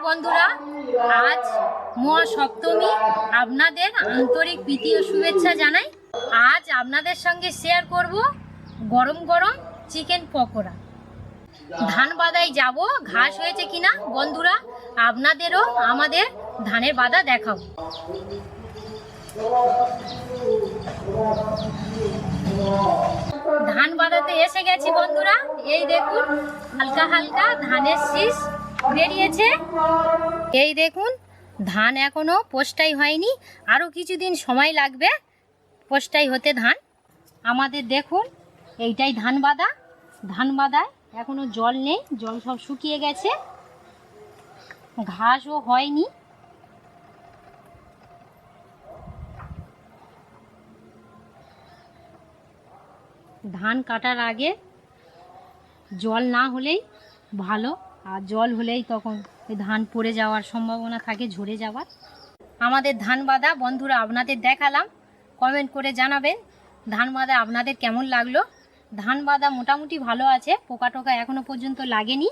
বন্ধুরা, আজ মহাসপ্তমী। আপনাদের আন্তরিক প্রীতি ও শুভেচ্ছা জানাই। আজ আপনাদের সঙ্গে শেয়ার করব গরম গরম চিকেন পকোড়া। ধান বাদায় যাব, ঘাস হয়েছে কিনা বন্ধুরা আপনাদেরও আমাদের ধানের বাদা দেখাবো। ধান বাদাতে এসে গেছি বন্ধুরা। এই দেখুন হালকা হালকা ধানের শীষ বেরিয়েছে। এই দেখুন ধান এখনো পোস্টাই হয়নি, আরও কিছুদিন সময় লাগবে পোস্টাই হতে ধান আমাদের। দেখুন এইটাই ধান বাদা। ধান বাদায় এখনো জল নেই, জল সব শুকিয়ে গেছে, ঘাসও হয়নি। ধান কাটার আগে জল না হলেই ভালো, আর জল হলেই তখন ধান পড়ে যাওয়ার সম্ভাবনা থাকে, ঝরে যাওয়ার। আমাদের ধান বাদা বন্ধুরা আপনাদের দেখালাম, কমেন্ট করে জানাবেন ধান বাদা আপনাদের কেমন লাগলো। ধান বাদা মোটামুটি ভালো আছে, পোকা টোকা এখনো পর্যন্ত লাগেনি।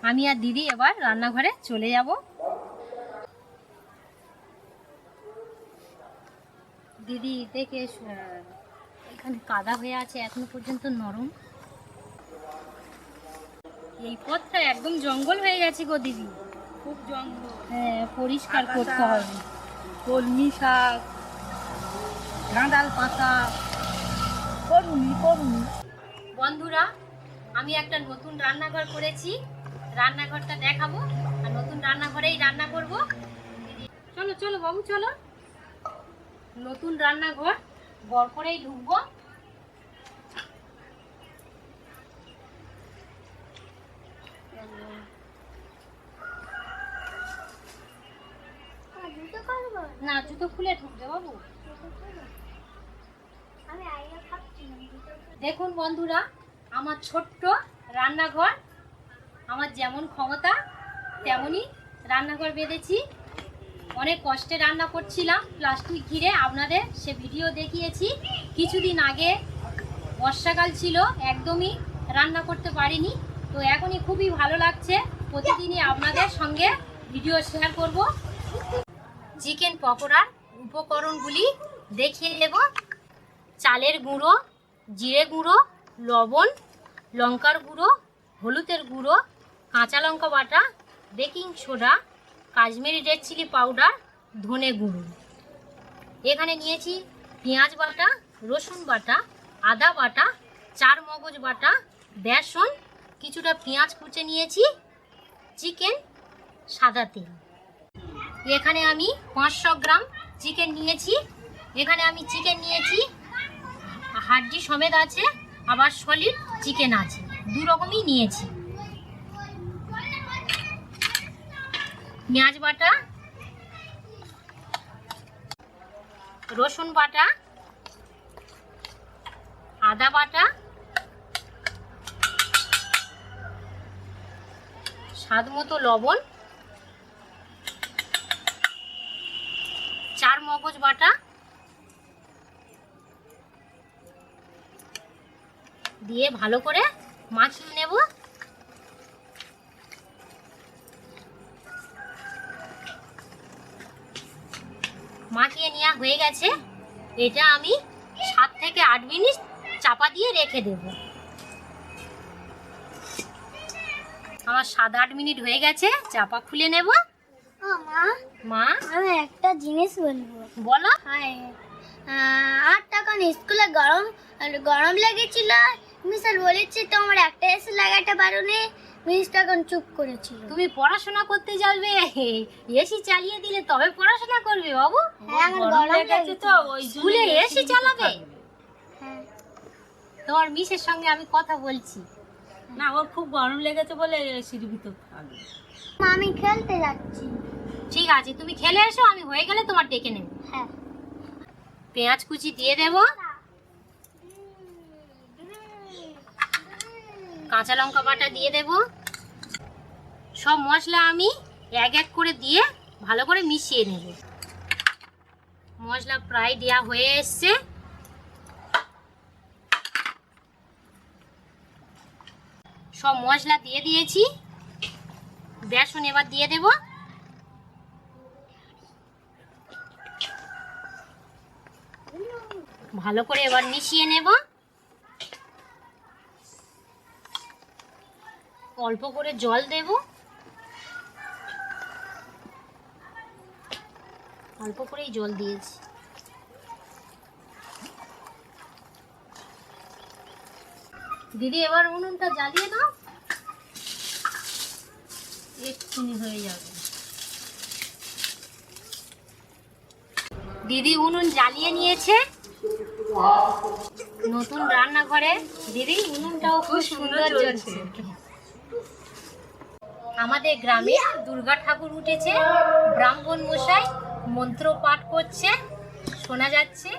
আমি আর দিদি এবার রান্নাঘরে চলে যাব। দিদি দেখে এখানে কাদা হয়ে আছে, এখনো পর্যন্ত নরম। এই পথটা একদম জঙ্গল হয়ে গেছে গো দিদি, খুব জঙ্গল। হ্যাঁ, পরিষ্কার করতে হবে। কলমি শাক, গাঁদাল পাতা, করুনি বন্ধুরা, আমি একটা নতুন রান্নাঘর করেছি, রান্নাঘরটা দেখাবো। আর নতুন রান্নাঘরেই রান্না করব। চলো চলো বাবু চলো, নতুন রান্নাঘর ঘর করেই ঢুকবো। না, জুতো খুলে ঢুকবে বাবু। দেখুন বন্ধুরা, আমার ছোট্ট রান্নাঘর, আমার যেমন ক্ষমতা তেমনই রান্নাঘর বেঁধেছি। অনেক কষ্টে রান্না করছিলাম প্লাস্টিক ঘিরে, আপনাদের সে ভিডিও দেখিয়েছি। কিছুদিন আগে বর্ষাকাল ছিল, একদমই রান্না করতে পারিনি। তো এখনই খুবই ভালো লাগছে, প্রতিদিনই আপনাদের সঙ্গে ভিডিও শেয়ার করব। চিকেন পকোড়ার উপকরণগুলি দেখিয়ে দেব। চালের গুঁড়ো, জিরে গুঁড়ো, লবণ, লঙ্কার গুঁড়ো, হলুদের গুঁড়ো, কাঁচা লঙ্কা বাটা, baking soda, Kashmiri red chilli powder, ধনে গুঁড়ো। এখানে নিয়েছি পেঁয়াজ বাটা, রসুন বাটা, আদা বাটা, চার মগজ বাটা, বেসন, কিছুটা পেঁয়াজ কুচে নিয়েছি, চিকেন, সাদা তেল। এখানে আমি 500 গ্রাম চিকেন নিয়েছি। এখানে আমি চিকেন নিয়েছি, হাড্ডি সমেত আছে, আবার সলিড চিকেন আছে, দু রকমই নিয়েছি। পেঁয়াজ বাটা, রসুন বাটা, আদা বাটা, স্বাদ মতো লবণ, চার মগজ বাটা দিয়ে ভালো করে মাখিয়ে নেব। মাখিয়ে নেওয়া হয়ে গেছে। এটা আমি 7 থেকে 8 মিনিট চাপা দিয়ে রেখে দেব। আমার 7-8 মিনিট হয়ে গেছে, চাপা খুলে নেব। মা, আমি একটা জিনিস বলবো। বলো। 8 টাকা স্কুলে গরম লেগেছিল, মিস্টার বলেছি তোমার একটা এসি লাগাতে পারোনি, মিস তখন চুপ করেছিল। তুমি পড়াশোনা করতে যাবে, এসি চালিয়ে দিলে তবে পড়াশোনা করবে বাবু? হ্যাঁ, আমার গরম লেগেছে তো ওই স্কুলে এসি চালাবে? হ্যাঁ, তোমার মিসের সঙ্গে আমি কথা বলছি। না, ওর খুব গরম লেগেছে বলে এসির ভিতর থাকবে। আমি খেলতে যাচ্ছি। ঠিক আছে, তুমি খেলে এসো, আমি হয়ে গেলে তোমার ডেকে নেব। হ্যাঁ, পেঁয়াজ কুচি দিয়ে দেব, কাঁচা লঙ্কা বাটা দিয়ে দেব। সব মশলা আমি এক এক করে দিয়ে ভালো করে মিশিয়ে নেব। মশলা প্রায় দেওয়া হয়ে এসছে। সব মশলা দিয়ে দিয়েছি, বেসন এবার দিয়ে দেব। ভালো করে এবার মিশিয়ে নেব। অল্প করে জল দেব। অল্প করেই জল দিয়েছি। দিদি এবার উনুনটা জ্বালিয়ে দাও। এক্ষুনি হয়ে যাবে। দিদি উনুন জ্বালিয়ে নিয়েছে। নতুন রান্নাঘরে দিদি উনুনটাও খুব সুন্দর জ্বলছে। আমাদের গ্রামে দুর্গা ঠাকুর উঠেছে। ব্রাহ্মণ মশাই মন্ত্র পাঠ করছে, শোনা যাচ্ছে।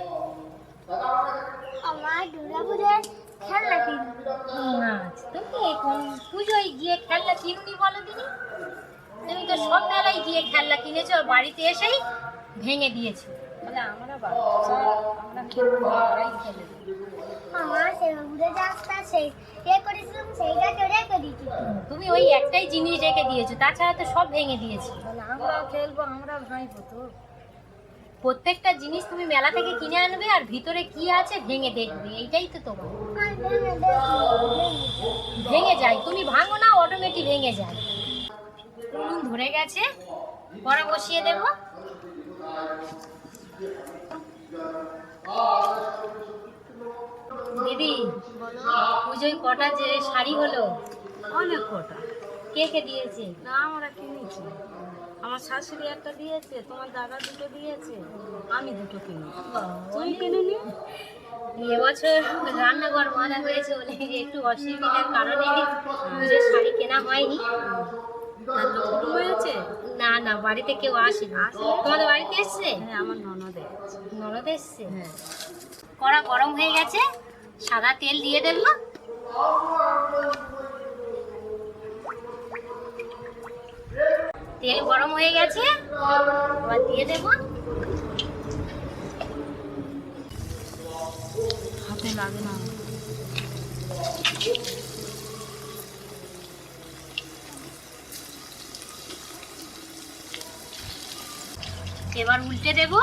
আমার দুর্গা পূজার খেলনা কিনবো। তুমি কোন পুজোয় গিয়ে খেলনা কিনুনি বলো দিদি? তুমি তো সব মেলায় গিয়ে খেলনা কিনেছো, আর বাড়িতে এসেই ভেঙে দিয়েছো। বলে আমরা বাচ্চা, আমরা খেলবো, আমরাই খেলে দিই। আমার সেগুলো যাত্রা সেই করেছিলাম, সেইটা রেখে দিচ্ছি। তুমি ওই একটাই জিনিস রেখে দিয়েছো, তাছাড়া তো সব ভেঙে দিয়েছো। আমরাও খেলবো, আমরা ভাইবো তো। প্রত্যেকটা জিনিস তুমি মেলা থেকে কিনে আনবে আর ভিতরে কি আছে ভেঙে দেখবে, এইটাই তো তোমার। ভেঙে যায়, তুমি ভাঙো না, অটোমেটিক ভেঙে যায়। উনুন ধরে গেছে, কড়া বসিয়ে দেব। দিদি পুজোয় কটা যে শাড়ি হলো? অনেক কটা। কে কে দিয়েছে? না আমরা কিনেছি। আমার শাশুড়ি একটা দিয়েছে, তোমার দাদা দুটো দিয়েছে, আমি দুটো কিনেছি। তুমি কিনুনি? এবছর রান্নাঘর বাঁধা হয়েছে বলে একটু অসুবিধার কারণে পুজোর শাড়ি কেনা হয়নি। তার লোক হয়েছে? না না, বাড়িতে কেউ আসেনি। তোমাদের বাড়িতে এসছে? হ্যাঁ, আমার ননদে। ননদ এসছে। হ্যাঁ। কড়া গরম হয়ে গেছে, সাদা তেল দিয়ে দেব। তেল গরম হয়ে গেছে, এবার দিয়ে দেব। হাতে লাগে না। এবার উল্টে দেব।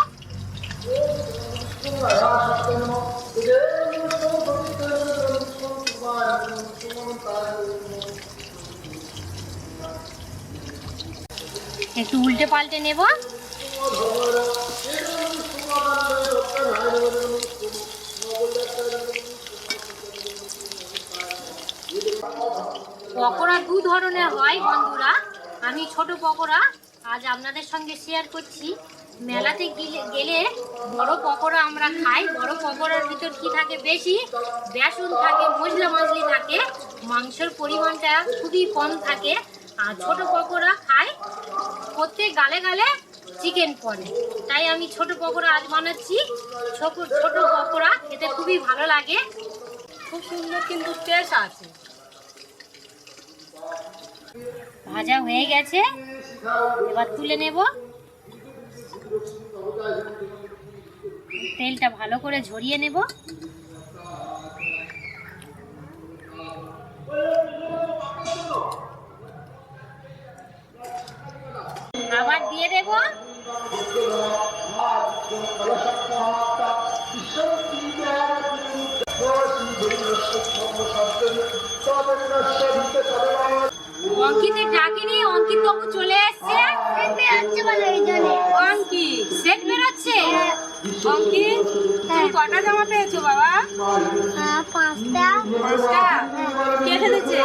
একটু উল্টে পাল্টে নেব। পকোড়া দু ধরনের হয় বন্ধুরা। আমি ছোট পকোড়া আজ আপনাদের সঙ্গে শেয়ার করছি। মেলাতে গেলে বড় পকোড়া আমরা খাই। বড় পকোড়ার ভিতর কি থাকে? বেশি বেসন থাকে, মশলা মশলি থাকে, মাংসের পরিমাণটা খুবই কম থাকে। আর ছোট পকোড়া খাই প্রত্যেক গালে গালে চিকেন পড়ে। তাই আমি ছোট পকোড়া আজ বানাচ্ছি। ছোট পকোড়া খেতে খুবই ভালো লাগে, খুব সুন্দর, কিন্তু টেস্ট আছে। ভাজা হয়ে গেছে, এবার তুলে নেব। তেলটা ভালো করে ঝরিয়ে নেব। আবার দিয়ে দেব। অঙ্কিতের ডাকিনি, অঙ্কিত বাবু চলে এসছে। অঙ্কিত সেট বেরোচ্ছে। অঙ্কিত তুমি কটা জামা পেয়েছো বাবা? 5টা। 5টা? কে ফেলেছে?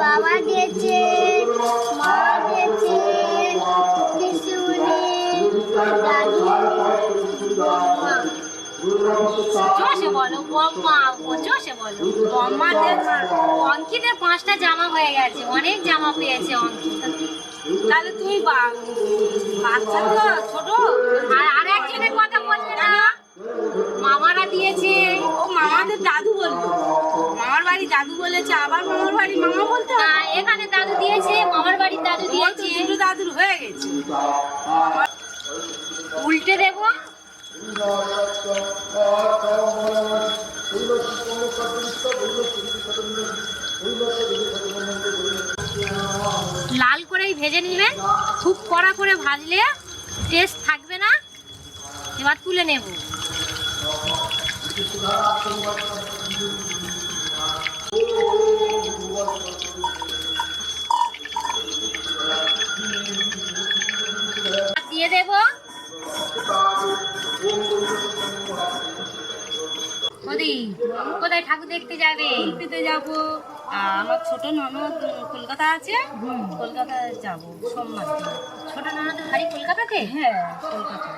বাবা দিয়েছে, মা দিয়েছে, পিসুনি, দাদু, মা। জোশে বলো, বম্মা, জোশে বলো। অঙ্কিতের 5টা জামা হয়ে গেছে, অনেক জামা পেয়েছে অঙ্কিত। তাহলে তুমি বাচ্চা তো ছোট। আর একজনের কথা বলবে না, মামারা দিয়েছে। ও মামাদের দাদু বলতো, মামার বাড়ি দাদু বলেছে, আবার মামার বাড়ি মামা বলতে না, এখানে দাদু দিয়েছে, মামার বাড়ির দাদু দিয়েছে। দুটো দাদুর হয়ে গেছে। উল্টে দেবো। ভেজে নেবেন, খুব কড়া করে ভাজলে টেস্ট থাকবে না। এবার তুলে নেব। দিয়ে দেব কোথায় ঠাকুর দেখতে যাবে? উল্পিতে যাবো। আমার ছোট ননদ কলকাতা আছে, কলকাতায় যাবো সোমবার দিন। ছোট ননদের বাড়ি কলকাতাতে? হ্যাঁ, কলকাতা।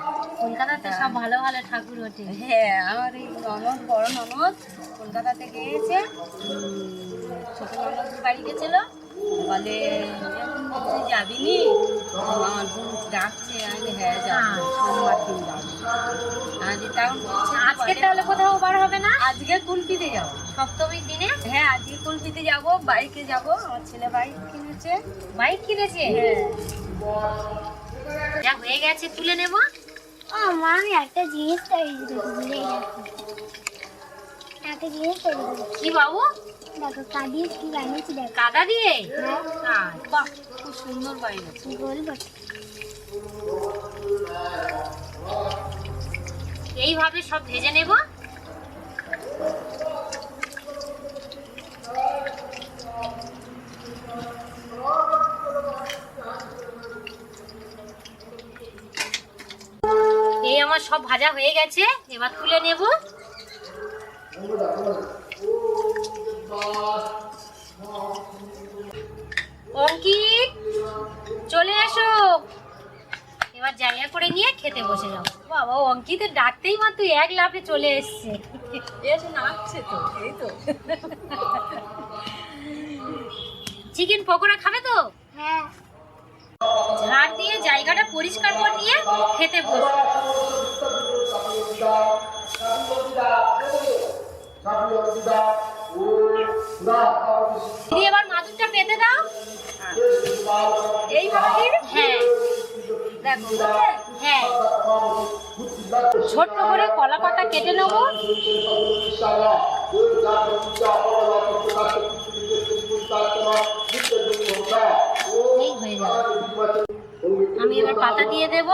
কলকাতাতে সব ভালো ভালো ঠাকুর ওঠে। হ্যাঁ, আমার এই ননদ, বড় ননদ কলকাতা থেকে এসে ছোট ননদের বাড়ি গেছিল, বলে তুই যাবি নি? আমার বোন ডাকছে। আমি হ্যাঁ যাবো, সোমবার দিন যাবো। আজকে তাহলে কোথাও বার হবে না? আজকে কুলপিতে যাবো, সপ্তমীর দিনে। হ্যাঁ আজকে কুলপিতে যাবো, বাইকে যাবো। আমার ছেলে বাইক কিনেছে। বাইক কিনেছে? হ্যাঁ। যা হয়ে গেছে তুলে নেব। মা আমি একটা জিনিস তৈরি করেছি, একটা জিনিস তৈরি করেছি। কি বাবু? দেখো কাঁদিয়ে কি বানিয়েছি, দেখো। কাদা দিয়ে? হ্যাঁ, বাহ, খুব সুন্দর বানিয়েছে। গোল বটে। এইভাবে সব ভেজে নেব। এই আমার সব ভাজা হয়ে গেছে, এবার তুলে নেব। অঙ্কিত চলে এসো, এবার জায়গা করে নিয়ে খেতে বসে যাও। বাবা, অঙ্কিতের ডাকতেই মাত্র এক লাফে চলে এসছে। এসে নাচছে তো, এই তো। চিকেন পকোড়া খাবে তো? হ্যাঁ, ঝাড় দিয়ে জায়গাটা পরিষ্কার করে নিয়ে খেতে বসো। দিদি এবার মাদুরটা পেতে দাও। এইভাবে? হ্যাঁ দেখো, হ্যাঁ, ছোট্ট করে কলা পাতা কেটে নেবো। এই হয়ে যাবে। আমি এবার পাতা দিয়ে দেব।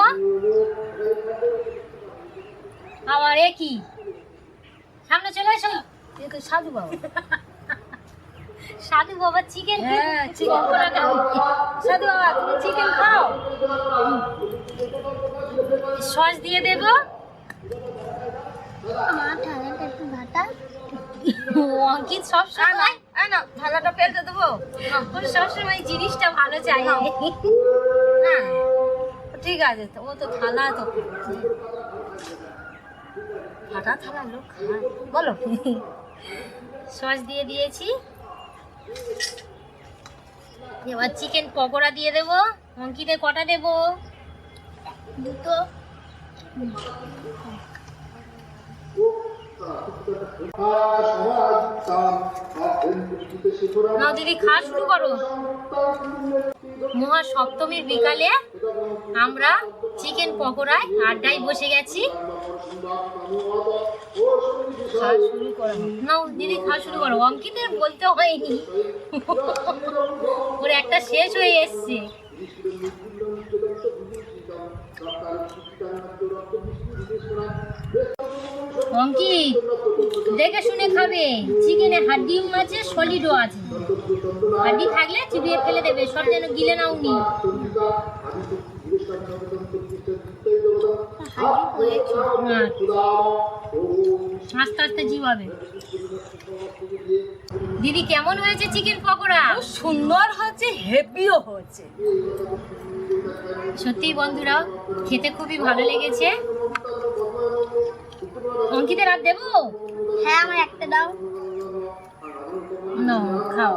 আবার এ কি, সামনে চলে এসো। এ তো সাধু বাবা। সাধু বাবা চিকেন? হ্যাঁ, চিকেন করে দাও। সাধু বাবা, তুমি চিকেন খাও। সস দিয়ে দেব। আমার ঠান্ডাটা একটু ভাতা। অঙ্কিত সব সময় না, থালাটা ফেলতে দেবো। সবসময় জিনিসটা ভালো চাই। না, ঠিক আছে, তো ও তো থালা তো ফাটা থালা লোক খায়, বলো। সস দিয়ে দিয়েছি। এবার চিকেন পকোড়া দিয়ে দেব। অঙ্কিতের কটা দেব? দুটো। নাও দিদি, খাওয়া শুরু করো। মহা সপ্তমীর বিকালে আমরা চিকেন পকোড়ায় আড্ডায় বসে গেছি। খাওয়া শুরু করো। নাও দিদি, খাওয়া শুরু করো। অঙ্কিতের বলতে হয়নি, ওর একটা শেষ হয়ে এসছে। অঙ্কিত দেখে শুনে খাবে। চিকেনে হাড্ডিও আছে, সলিডও আছে। হাড্ডি থাকলে চিবিয়ে ফেলে দেবে, সব যেন গিলে নাওনি। আস্তে আস্তে চিবাবে। দিদি কেমন হয়েছে চিকেন পকোড়া? সুন্দর হচ্ছে, হেভিও হচ্ছে। সত্যি বন্ধুরা, খেতে খুবই ভালো লেগেছে। অঙ্কিতের আর দেবো? হ্যাঁ, আমার একটা দাও। নাও, খাও।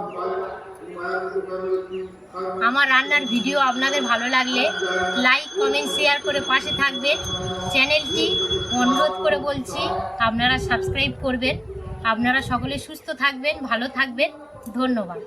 আমার রান্নার ভিডিও আপনাদের ভালো লাগলে লাইক, কমেন্ট, শেয়ার করে পাশে থাকবেন। চ্যানেলটি অনুরোধ করে বলছি আপনারা সাবস্ক্রাইব করবেন। আপনারা সকলে সুস্থ থাকবেন, ভালো থাকবেন। ধন্যবাদ।